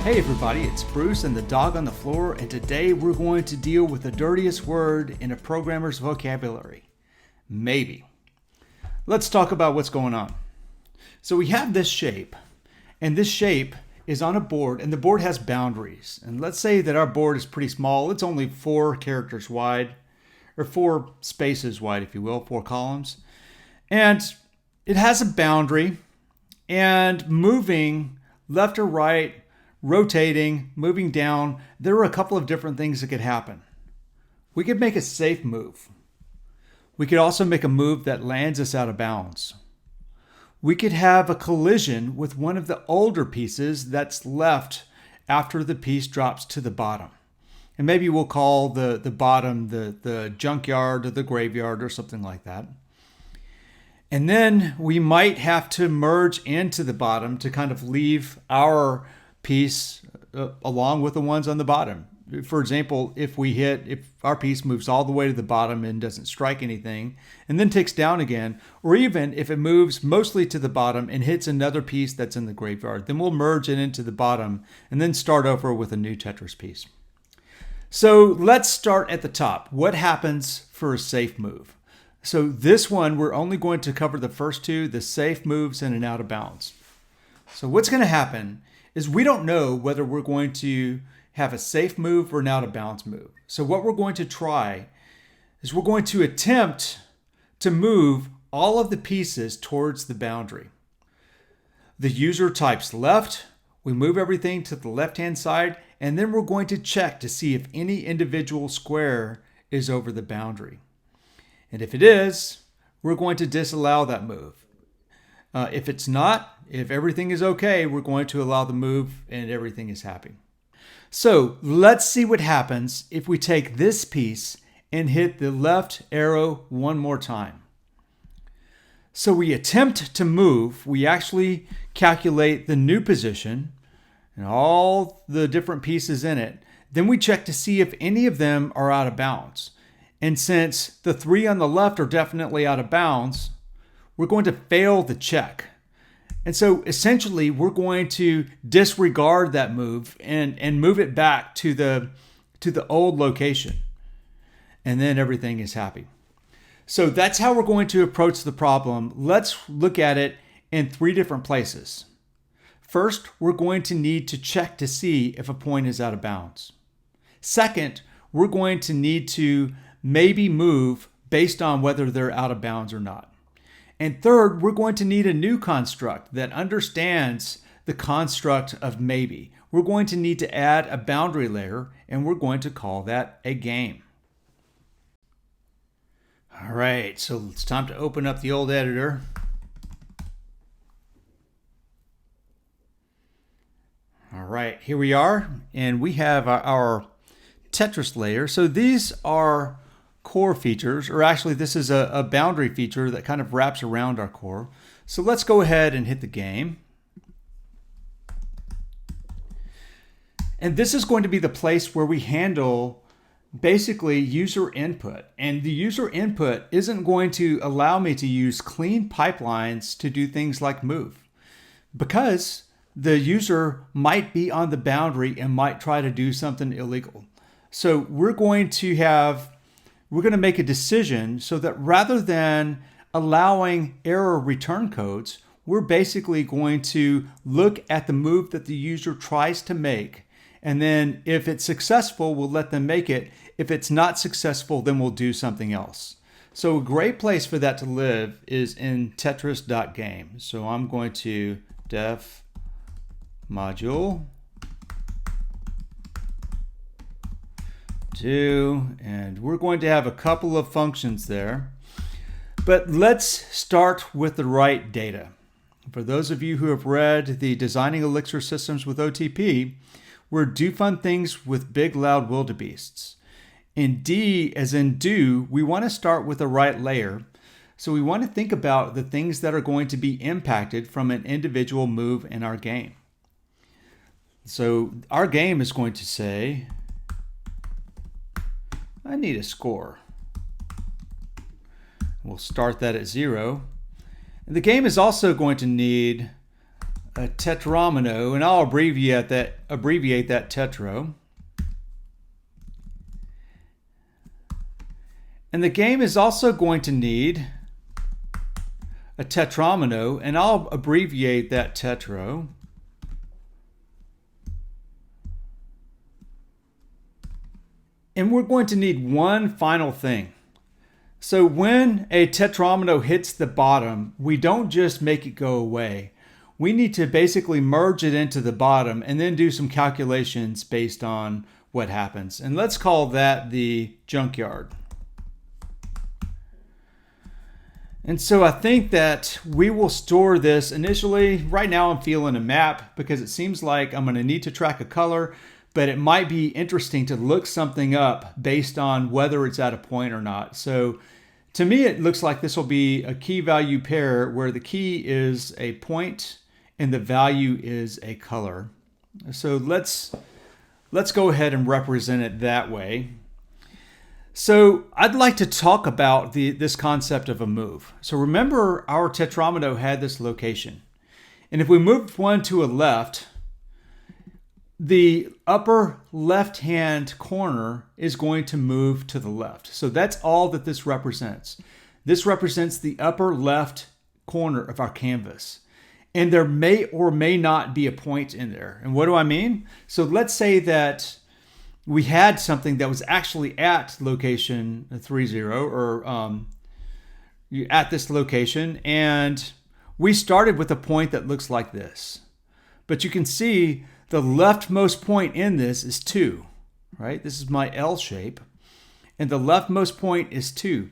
Hey everybody, it's Bruce and the dog on the floor, and today we're going to deal with the dirtiest word in a programmer's vocabulary, maybe. Let's talk about what's going on. So we have this shape, and this shape is on a board, and the board has boundaries. And let's say that our board is pretty small. It's only 4 characters wide, or 4 spaces wide, if you will, 4 columns. And it has a boundary, and moving left or right, rotating, moving down, there are a couple of different things that could happen. We could make a safe move. We could also make a move that lands us out of bounds. We could have a collision with one of the older pieces that's left after the piece drops to the bottom. And maybe we'll call the bottom the junkyard or the graveyard or something like that. And then we might have to merge into the bottom to kind of leave our piece along with the ones on the bottom. For example, if our piece moves all the way to the bottom and doesn't strike anything and then ticks down again, or even if it moves mostly to the bottom and hits another piece that's in the graveyard, then we'll merge it into the bottom and then start over with a new Tetris piece. So let's start at the top. What happens for a safe move? So this one, we're only going to cover the first 2, the safe moves and an out of bounds. So what's going to happen is we don't know whether we're going to have a safe move or an out of bounds move. So what we're going to try is we're going to attempt to move all of the pieces towards the boundary. The user types left, we move everything to the left-hand side, and then we're going to check to see if any individual square is over the boundary. And if it is, we're going to disallow that move. If it's not, if everything is okay, we're going to allow the move and everything is happy. So let's see what happens if we take this piece and hit the left arrow one more time. So we attempt to move. We actually calculate the new position and all the different pieces in it. Then we check to see if any of them are out of bounds. And since the 3 on the left are definitely out of bounds, we're going to fail the check. And so essentially we're going to disregard that move and move it back to the old location. And then everything is happy. So that's how we're going to approach the problem. Let's look at it in 3 different places. First, we're going to need to check to see if a point is out of bounds. Second, we're going to need to maybe move based on whether they're out of bounds or not. And third, we're going to need a new construct that understands the construct of maybe. We're going to need to add a boundary layer, and we're going to call that a game. All right, so it's time to open up the old editor. All right, here we are, and we have our Tetris layer. So these are core features, or actually this is a boundary feature that kind of wraps around our core. So let's go ahead and hit the game. And this is going to be the place where we handle basically user input. And the user input isn't going to allow me to use clean pipelines to do things like move, because the user might be on the boundary and might try to do something illegal. So we're going to make a decision so that rather than allowing error return codes, we're basically going to look at the move that the user tries to make. And then if it's successful, we'll let them make it. If it's not successful, then we'll do something else. So a great place for that to live is in tetris.game. So I'm going to def module 2, and we're going to have a couple of functions there. But let's start with the right data. For those of you who have read the Designing Elixir Systems with OTP, we're do fun things with big loud wildebeests. In D, as in do, we want to start with the right layer. So we want to think about the things that are going to be impacted from an individual move in our game. So our game is going to say, I need a score. We'll start that at 0. And the game is also going to need a tetramino, and I'll abbreviate that tetro. And the game is also going to need a tetramino, and I'll abbreviate that tetro. And we're going to need one final thing. So when a tetramino hits the bottom, we don't just make it go away. We need to basically merge it into the bottom and then do some calculations based on what happens. And let's call that the junkyard. And so I think that we will store this initially. Right now I'm feeling a map because it seems like I'm going to need to track a color, but it might be interesting to look something up based on whether it's at a point or not. So to me, it looks like this will be a key value pair where the key is a point and the value is a color. So let's go ahead and represent it that way. So I'd like to talk about this concept of a move. So remember our tetramino had this location. And if we moved one to a left, the upper left-hand corner is going to move to the left. So that's all that this represents. This represents the upper left corner of our canvas. And there may or may not be a point in there. And what do I mean? So let's say that we had something that was actually at location 30 or at this location, and we started with a point that looks like this. But you can see the leftmost point in this is 2, right? This is my L shape, and the leftmost point is 2.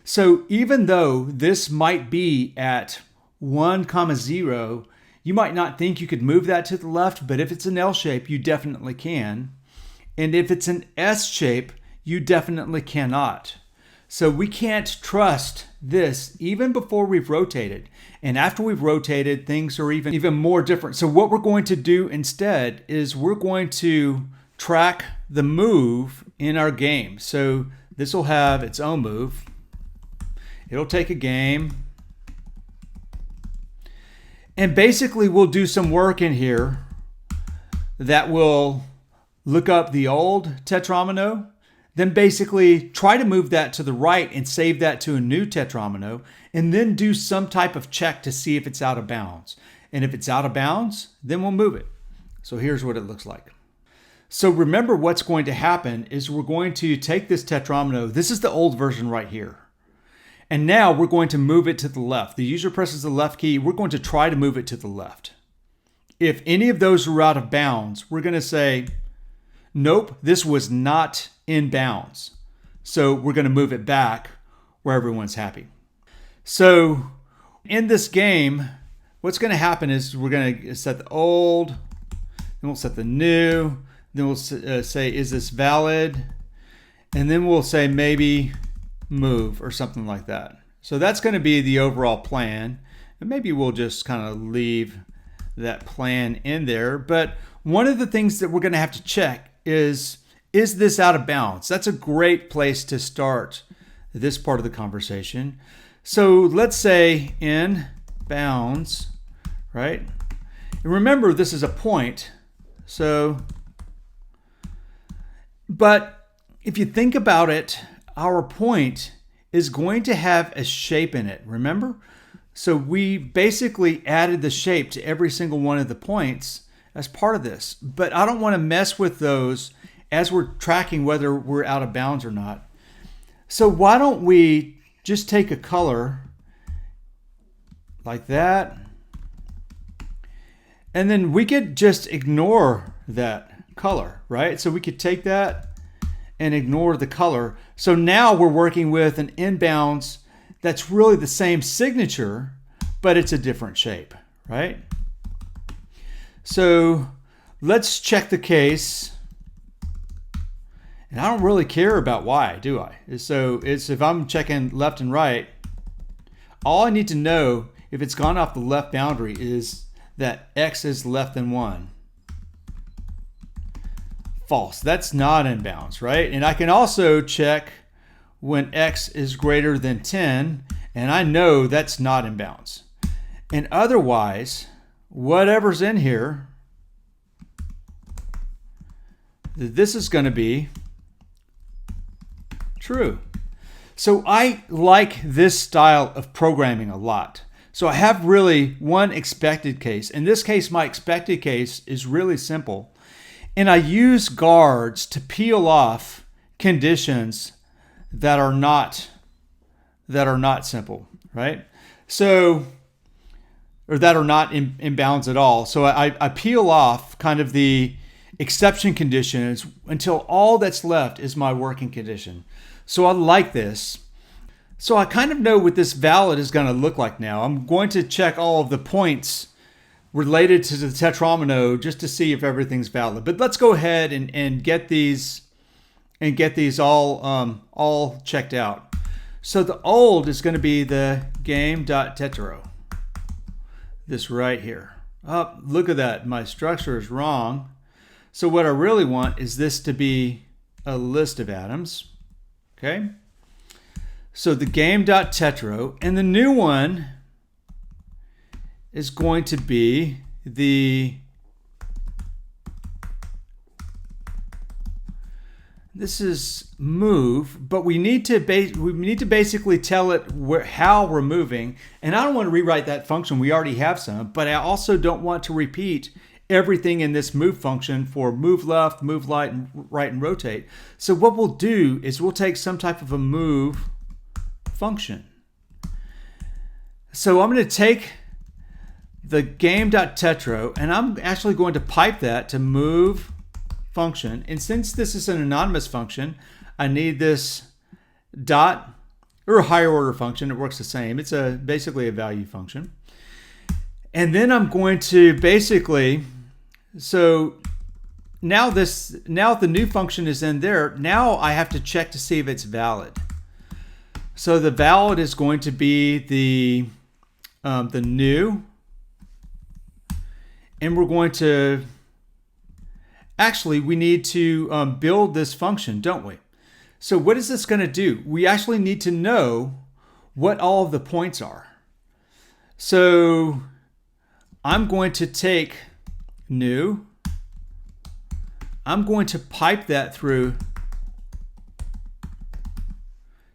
So even though this might be at 1, 0, you might not think you could move that to the left, but if it's an L shape, you definitely can. And if it's an S shape, you definitely cannot. So we can't trust this even before we've rotated. And after we've rotated, things are even more different. So what we're going to do instead is we're going to track the move in our game. So this will have its own move. It'll take a game. And basically we'll do some work in here that will look up the old tetramino, then basically try to move that to the right and save that to a new tetramino, and then do some type of check to see if it's out of bounds. And if it's out of bounds, then we'll move it. So here's what it looks like. So remember what's going to happen is we're going to take this tetramino. This is the old version right here. And now we're going to move it to the left. The user presses the left key. We're going to try to move it to the left. If any of those are out of bounds, we're going to say, nope, this was not in bounds. So we're going to move it back where everyone's happy. So in this game, what's going to happen is we're going to set the old, then we'll set the new, then we'll say, is this valid? And then we'll say maybe move or something like that. So that's going to be the overall plan. And maybe we'll just kind of leave that plan in there. But one of the things that we're going to have to check is this out of bounds? That's a great place to start this part of the conversation. So let's say in bounds, right? And remember, this is a point. So, but if you think about it, our point is going to have a shape in it, remember? So we basically added the shape to every single one of the points as part of this. But I don't want to mess with those as we're tracking whether we're out of bounds or not. So why don't we just take a color like that, and then we could just ignore that color, right? So we could take that and ignore the color. So now we're working with an inbounds that's really the same signature, but it's a different shape, right? So let's check the case. And I don't really care about Y, do I? So it's if I'm checking left and right, all I need to know if it's gone off the left boundary is that X is less than 1. False. That's not in bounds, right? And I can also check when X is greater than 10, and I know that's not in bounds. And otherwise, whatever's in here, this is going to be true. So I like this style of programming a lot. So I have really one expected case. In this case, my expected case is really simple. And I use guards to peel off conditions that are not simple, right? So, or that are not in bounds at all. So I peel off kind of the exception conditions until all that's left is my working condition. So I like this. So I kind of know what this valid is going to look like now. I'm going to check all of the points related to the tetromino just to see if everything's valid. But let's go ahead and get these all checked out. So the old is going to be the game.tetro. This right here. Oh, look at that. My structure is wrong. So what I really want is this to be a list of atoms. Okay. So the game.tetro, and the new one is going to be this is move, but we need to basically tell it how we're moving. And I don't want to rewrite that function. We already have some, but I also don't want to repeat everything in this move function for move left, move right, and rotate. So what we'll do is we'll take some type of a move function. So I'm going to take the game.tetro and I'm actually going to pipe that to move function. And since this is an anonymous function, I need this dot or a higher order function. It works the same. It's basically a value function. And then I'm going to basically, so now the new function is in there. Now I have to check to see if it's valid. So the valid is going to be the new, and we're going to, actually we need to build this function, don't we? So what is this going to do? We actually need to know what all of the points are. So I'm going to take new, I'm going to pipe that through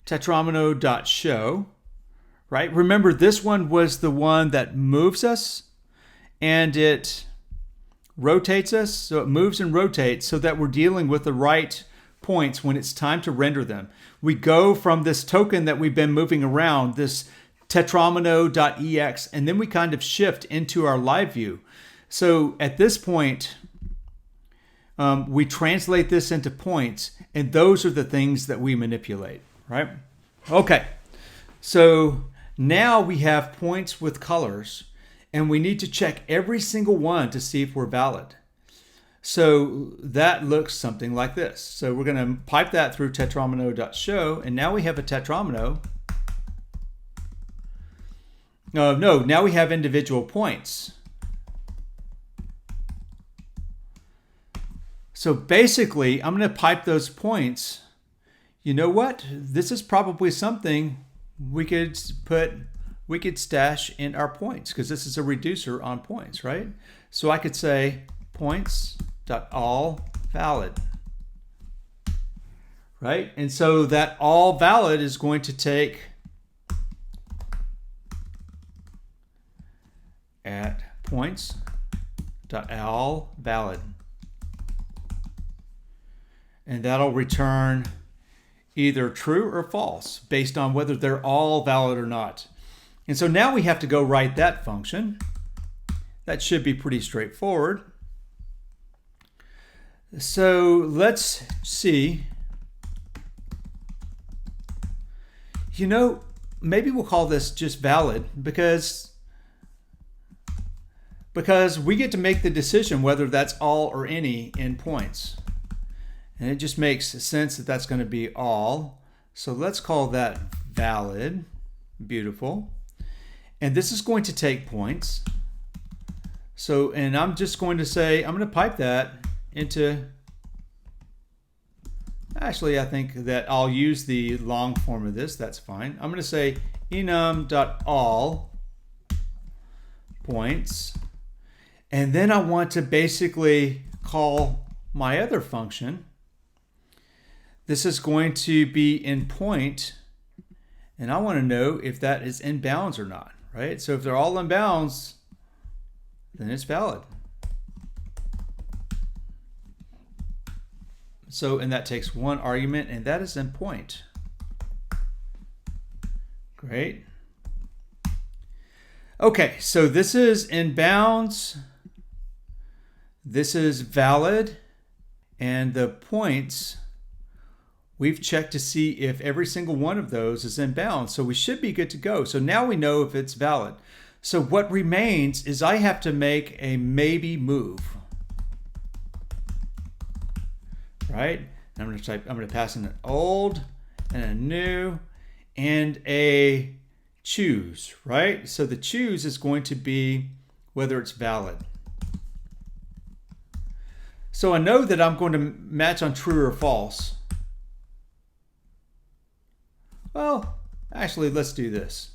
tetromino.show, right? Remember, this one was the one that moves us and it rotates us. So it moves and rotates so that we're dealing with the right points when it's time to render them. We go from this token that we've been moving around, this tetromino.ex, and then we kind of shift into our live view. So at this point, we translate this into points, and those are the things that we manipulate, right? Okay, so now we have points with colors, and we need to check every single one to see if we're valid. So that looks something like this. So we're going to pipe that through tetromino.show, and now we have a tetromino. No, now we have individual points. So basically, I'm going to pipe those points. You know what? This is probably something we could stash in our points, because this is a reducer on points, right? So I could say points.all_valid, right? And so that all valid is going to take at points.all_valid, and that'll return either true or false based on whether they're all valid or not. And so now we have to go write that function. That should be pretty straightforward. So let's see. You know, maybe we'll call this just valid because we get to make the decision whether that's all or any in points. And it just makes sense that that's going to be all. So let's call that valid. Beautiful. And this is going to take points. So, and I'm just going to say, I'm going to pipe that into, actually I think that I'll use the long form of this, that's fine. I'm going to say enum.all points. And then I want to basically call my other function. This is going to be in point, and I want to know if that is in bounds or not, right? So if they're all in bounds, then it's valid. So, and that takes one argument, and that is in point. Great. Okay, so this is in bounds. This is valid. And the points, we've checked to see if every single one of those is in bounds. So we should be good to go. So now we know if it's valid. So what remains is I have to make a maybe move. Right? And I'm going to pass in an old and a new and a choose, right? So the choose is going to be whether it's valid. So I know that I'm going to match on true or false. Well, actually, let's do this.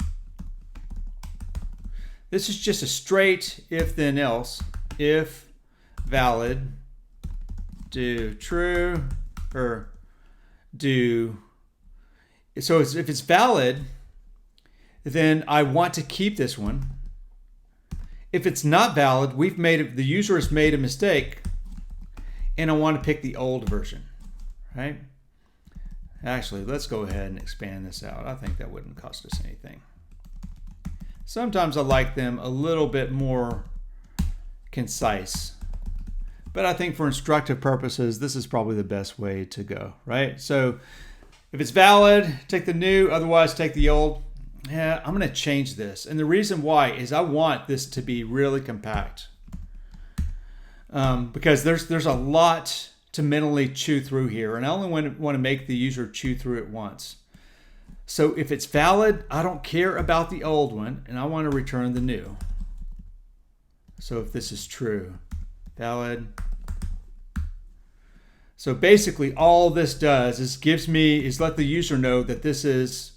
This is just a straight if then else. If valid, do true, or do. So if it's valid, then I want to keep this one. If it's not valid, the user has made a mistake, and I want to pick the old version, right? Actually, let's go ahead and expand this out. I think that wouldn't cost us anything. Sometimes I like them a little bit more concise. But I think for instructive purposes, this is probably the best way to go, right? So if it's valid, take the new, otherwise take the old. Yeah, I'm going to change this. And the reason why is I want this to be really compact. Because there's a lot to mentally chew through here. And I only want to make the user chew through it once. So if it's valid, I don't care about the old one, and I want to return the new. So if this is true, valid. So basically all this does is let the user know that this is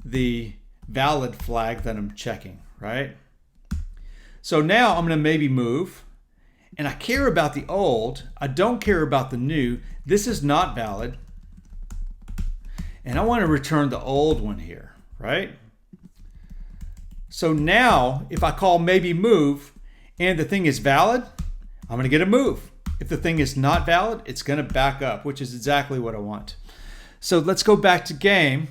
the valid flag that I'm checking, right? So now I'm going to maybe move, and I care about the old. I don't care about the new. This is not valid. And I want to return the old one here, right? So now if I call maybe move and the thing is valid, I'm going to get a move. If the thing is not valid, it's going to back up, which is exactly what I want. So let's go back to game.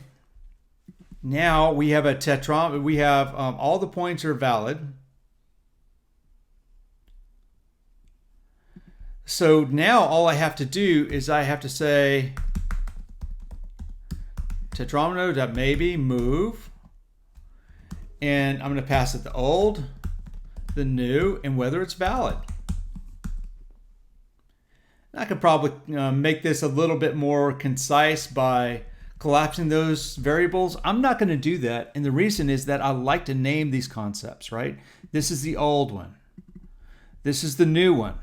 Now we have a tetrameter. We have all the points are valid. So now all I have to do is I have to say tetrameter.maybe move, and I'm going to pass it the old, the new, and whether it's valid. I could probably make this a little bit more concise by collapsing those variables. I'm not going to do that, and the reason is that I like to name these concepts, right? This is the old one. This is the new one.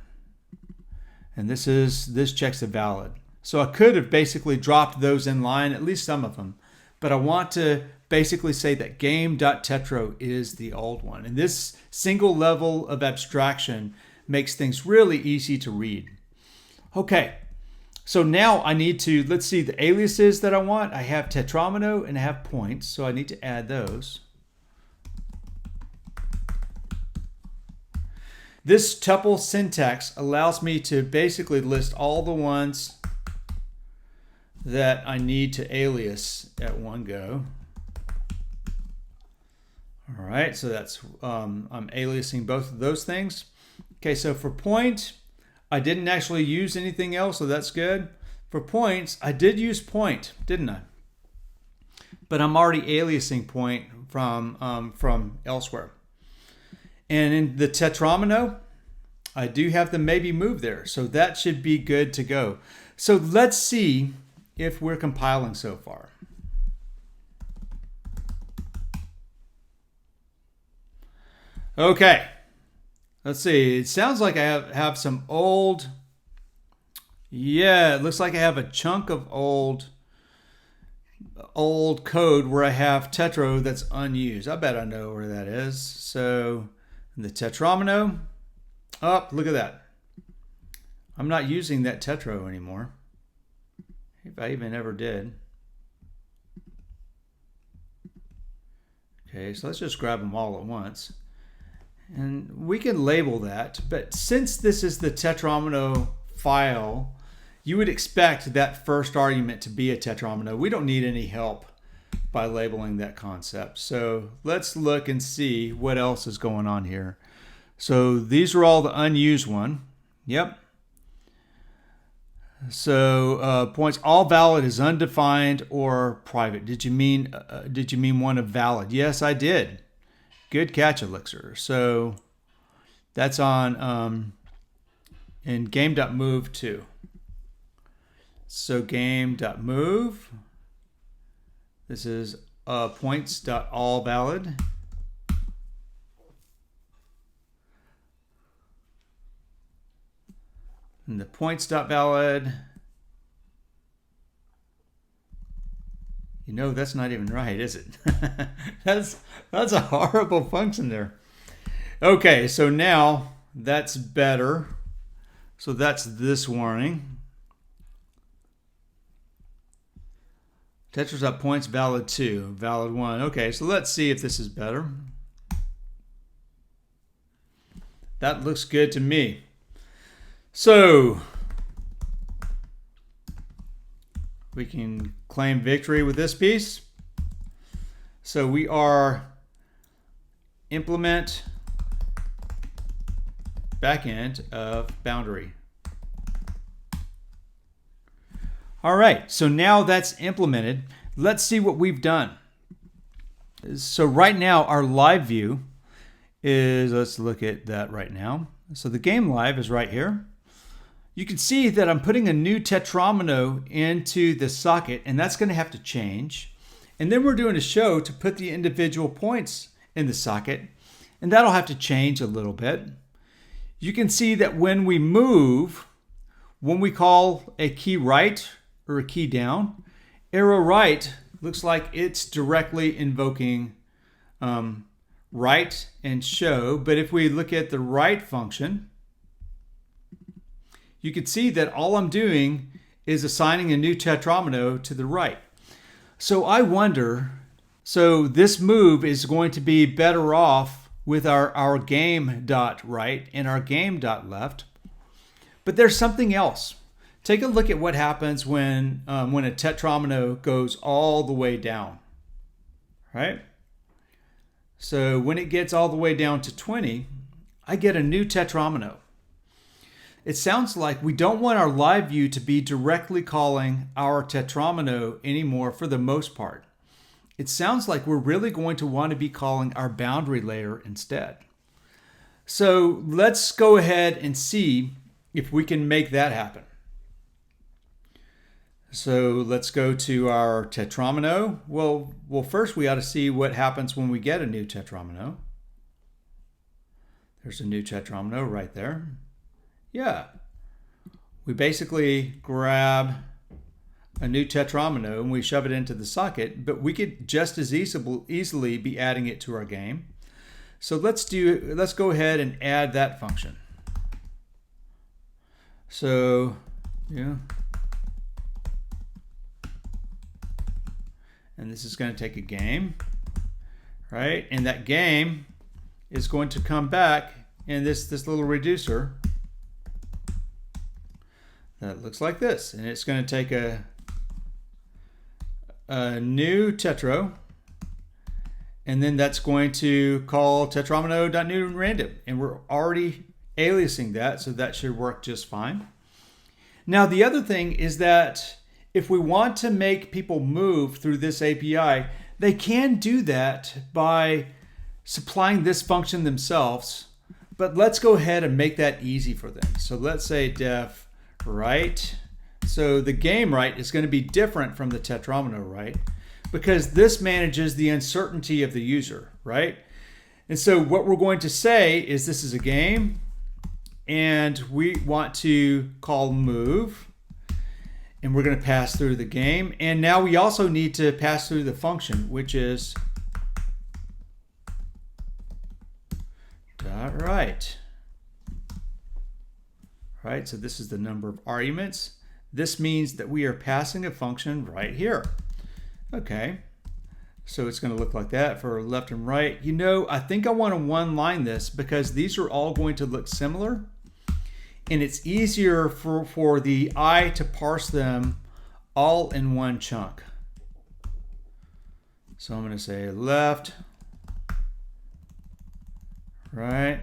And this checks a valid. So I could have basically dropped those in line, at least some of them, but I want to basically say that game.tetro is the old one. And this single level of abstraction makes things really easy to read. Okay, so now I need to, let's see the aliases that I want. I have tetromino and I have points, so I need to add those. This tuple syntax allows me to basically list all the ones that I need to alias at one go. All right, so that's, I'm aliasing both of those things. Okay, so for point, I didn't actually use anything else, so that's good. For points, I did use point, didn't I? But I'm already aliasing point from elsewhere. And in the tetromino, I do have the maybe move there, so that should be good to go. So let's see if we're compiling so far. Okay, let's see. It sounds like I have some old. Yeah, it looks like I have a chunk of old code where I have tetro that's unused. I bet I know where that is. So in the tetromino, Oh, look at that. I'm not using that tetro anymore. If I even ever did. Okay, so let's just grab them all at once. And we can label that, but since this is the tetromino file, you would expect that first argument to be a tetromino. We don't need any help by labeling that concept. So let's look and see what else is going on here. So these are all the unused one. Yep. So points all valid is undefined or private. Did you mean one of valid? Yes, I did. Good catch, Elixir. So that's on in game.move too. So game.move. This is points.allValid. And the points.valid. You know, that's not even right, is it? that's a horrible function there. Okay, so now that's better. So that's this warning. Tetris.points valid 2, valid 1. Okay, so let's see if this is better. That looks good to me. So we can claim victory with this piece. So we are implement backend of boundary. All right, so now that's implemented. Let's see what we've done. So right now our live view is, let's look at that right now. So the game live is right here. You can see that I'm putting a new tetromino into the socket, and that's going to have to change. And then we're doing a show to put the individual points in the socket, and that'll have to change a little bit. You can see that when we move, when we call a key right or a key down, arrow right looks like it's directly invoking right and show. But if we look at the right function, you can see that all I'm doing is assigning a new tetromino to the right. So I wonder, so this move is going to be better off with our game.right and our game.left. But there's something else. Take a look at what happens when a tetromino goes all the way down, right? So when it gets all the way down to 20, I get a new tetromino. It sounds like we don't want our live view to be directly calling our tetromino anymore for the most part. It sounds like we're really going to want to be calling our boundary layer instead. So let's go ahead and see if we can make that happen. So let's go to our tetromino. Well, first we ought to see what happens when we get a new tetromino. There's a new tetromino right there. Yeah, we basically grab a new tetromino and we shove it into the socket, but we could just as easily be adding it to our game. So let's go ahead and add that function. So, yeah. And this is going to take a game, right? And that game is going to come back in this little reducer that looks like this, and it's going to take a new tetro, and then that's going to call tetromino.newRandom, and we're already aliasing that, so that should work just fine. Now the other thing is that if we want to make people move through this API, they can do that by supplying this function themselves, but let's go ahead and make that easy for them. So let's say def right. So the game right is going to be different from the tetromino right because this manages the uncertainty of the user, right? And so what we're going to say is this is a game and we want to call move and we're going to pass through the game. And now we also need to pass through the function, which is dot right. right? So this is the number of arguments. This means that we are passing a function right here. Okay, so it's going to look like that for left and right. You know, I think I want to one line this because these are all going to look similar, and it's easier for the eye to parse them all in one chunk. So I'm going to say left, right,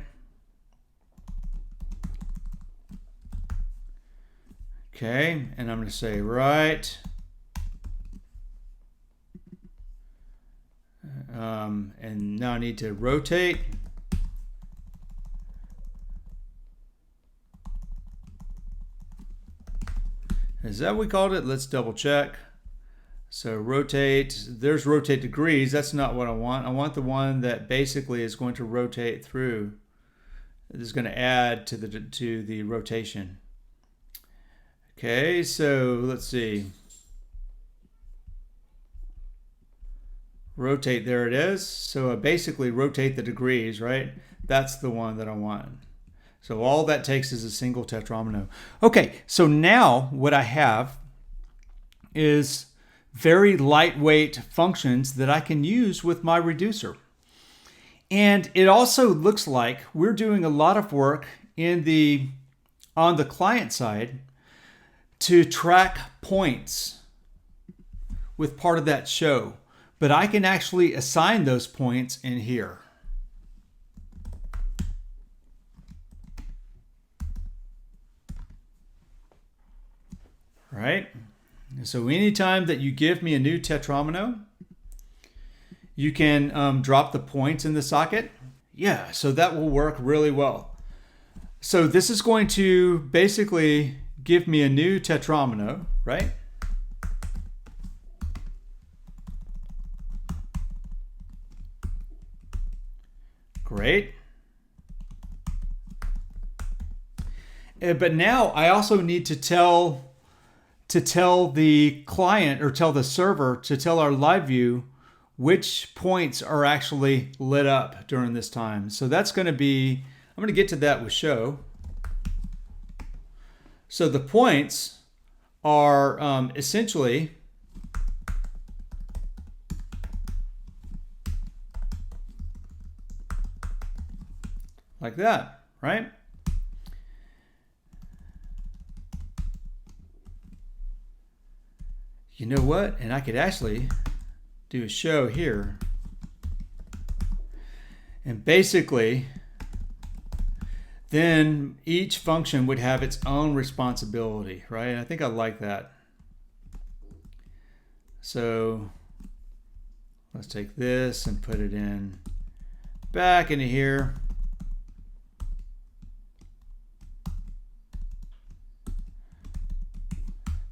okay, and I'm going to say right, and now I need to rotate. Is that what we called it? Let's double check. So rotate, there's rotate degrees. That's not what I want. I want the one that basically is going to rotate through. It is going to add to the rotation. Okay, so let's see. Rotate, there it is. So I basically rotate the degrees, right? That's the one that I want. So all that takes is a single tetromino. Okay, so now what I have is very lightweight functions that I can use with my reducer. And it also looks like we're doing a lot of work on the client side to track points with part of that show. But I can actually assign those points in here. Right? So anytime that you give me a new tetromino, you can drop the points in the socket. Yeah, so that will work really well. So this is going to basically give me a new tetromino, right? Great. But now I also need to tell the client, or tell the server, to tell our LiveView which points are actually lit up during this time. So that's going to be, I'm going to get to that with show. So the points are essentially like that, right? You know what? And I could actually do a show here. And basically, then each function would have its own responsibility, right? And I think I like that. So let's take this and put it in back into here.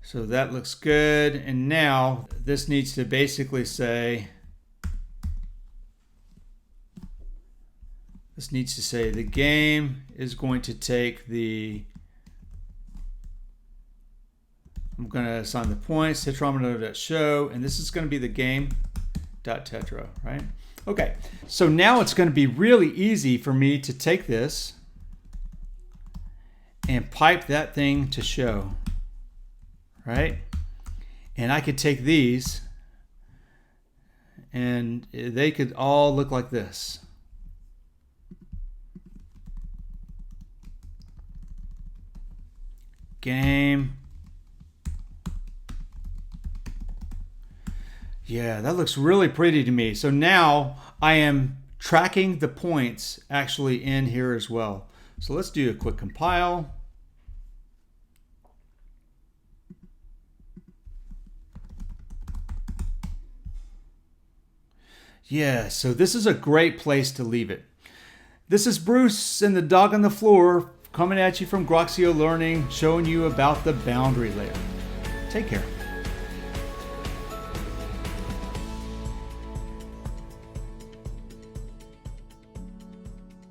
So that looks good. And now this needs to basically say, the game is going to take I'm going to assign the points, tetromino.show, and this is going to be the game.tetra, right? Okay, so now it's going to be really easy for me to take this and pipe that thing to show. Right? And I could take these and they could all look like this. Game. Yeah, that looks really pretty to me. So now I am tracking the points actually in here as well. So let's do a quick compile. Yeah, so this is a great place to leave it. This is Bruce and the dog on the floor coming at you from Groxio Learning, showing you about the boundary layer. Take care.